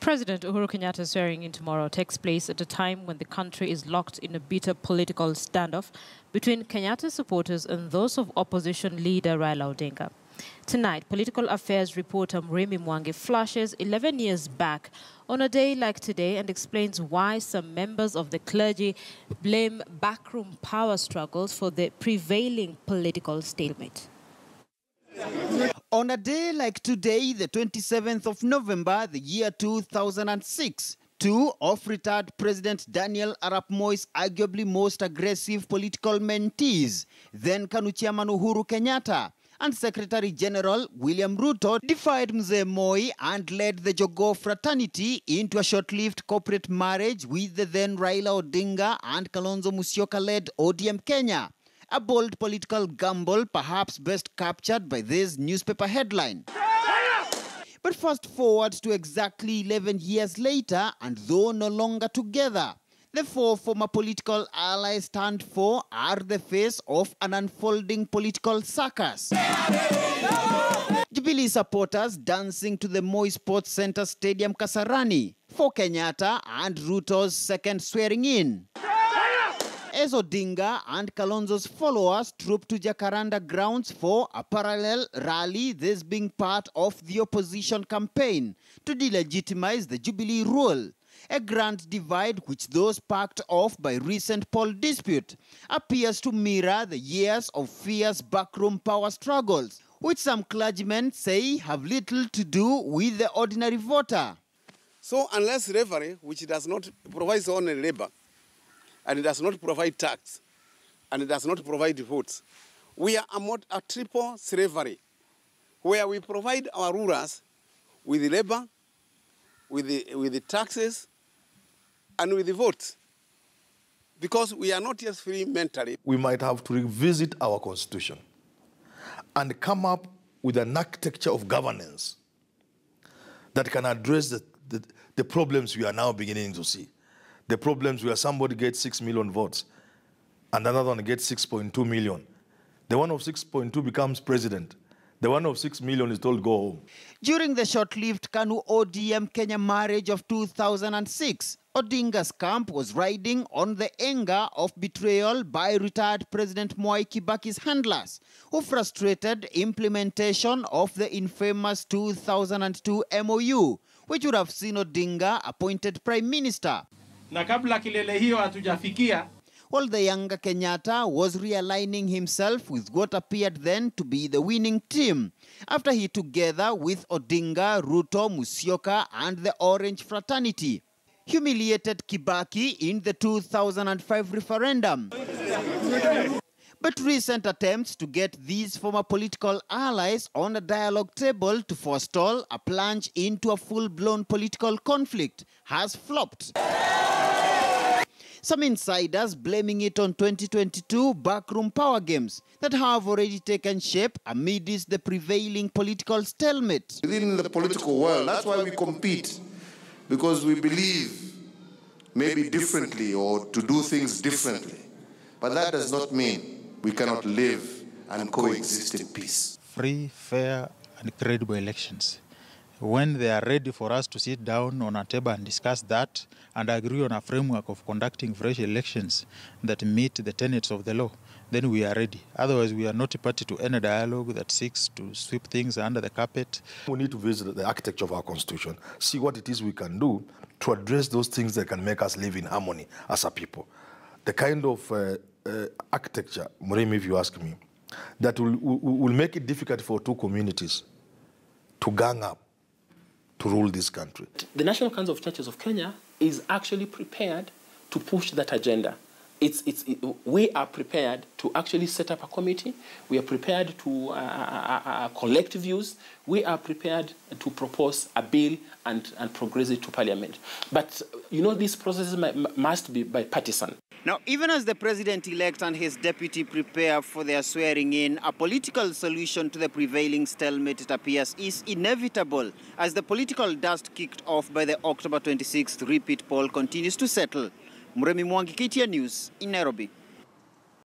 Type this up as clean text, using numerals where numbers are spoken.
President Uhuru Kenyatta's swearing in tomorrow takes place at a time when the country is locked in a bitter political standoff between Kenyatta's supporters and those of opposition leader Raila Odinga. Tonight, political affairs reporter Matiang'i flashes 11 years back on a day like today and explains why some members of the clergy blame backroom power struggles for the prevailing political stalemate. On a day like today, the 27th of November, the year 2006, two of retired President Daniel Arap Moi's arguably most aggressive political mentees, then KANU Chairman Uhuru Kenyatta and Secretary General William Ruto, defied Mzee Moi and led the Jogoo fraternity into a short-lived corporate marriage with the then Raila Odinga and Kalonzo Musyoka-led ODM Kenya. A bold political gamble, perhaps best captured by this newspaper headline. But fast forward to exactly 11 years later, and though no longer together, the four former political allies stand for are the face of an unfolding political circus. Jubilee supporters dancing to the Moi Sports Center Stadium Kasarani for Kenyatta and Ruto's second swearing in. As Odinga and Kalonzo's followers trooped to Jacaranda grounds for a parallel rally, this being part of the opposition campaign to delegitimize the Jubilee rule. A grand divide which those sparked off by recent poll dispute appears to mirror the years of fierce backroom power struggles, which some clergymen say have little to do with the ordinary voter. So unless referee, which does not provide only labor, and it does not provide tax, and it does not provide votes, we are a triple slavery, where we provide our rulers with the labor, with the taxes, and with the votes. Because we are not just free mentally. We might have to revisit our constitution and come up with an architecture of governance that can address the problems we are now beginning to see. The problems where somebody gets 6 million votes and another one gets 6.2 million. The one of 6.2 becomes president. The one of 6 million is told go home. During the short-lived KANU ODM Kenya marriage of 2006, Odinga's camp was riding on the anger of betrayal by retired President Mwai Kibaki's handlers, who frustrated implementation of the infamous 2002 MOU, which would have seen Odinga appointed Prime Minister. Na kabla kilele hiyo hatujafikia, while the younger Kenyatta was realigning himself with what appeared then to be the winning team, after he together with Odinga, Ruto, Musyoka and the Orange fraternity humiliated Kibaki in the 2005 referendum. But recent attempts to get these former political allies on a dialogue table to forestall a plunge into a full-blown political conflict has flopped. Some insiders blaming it on 2022 backroom power games that have already taken shape amidst the prevailing political stalemate. Within the political world, that's why we compete, because we believe maybe differently or to do things differently. But that does not mean we cannot live and coexist in peace. Free, fair, and credible elections. When they are ready for us to sit down on a table and discuss that and agree on a framework of conducting fresh elections that meet the tenets of the law, then we are ready. Otherwise, we are not a party to any dialogue that seeks to sweep things under the carpet. We need to visit the architecture of our constitution, see what it is we can do to address those things that can make us live in harmony as a people. The kind of architecture, Murimi, if you ask me, that will make it difficult for two communities to gang up to rule this country. The National Council of Churches of Kenya is actually prepared to push that agenda. We are prepared to actually set up a committee. We are prepared to collect views. We are prepared to propose a bill and progress it to Parliament. But, you know, these processes must be bipartisan. Now, even as the president-elect and his deputy prepare for their swearing in, a political solution to the prevailing stalemate, it appears, is inevitable as the political dust kicked off by the October 26th repeat poll continues to settle. Matiang'i, KTN News in Nairobi.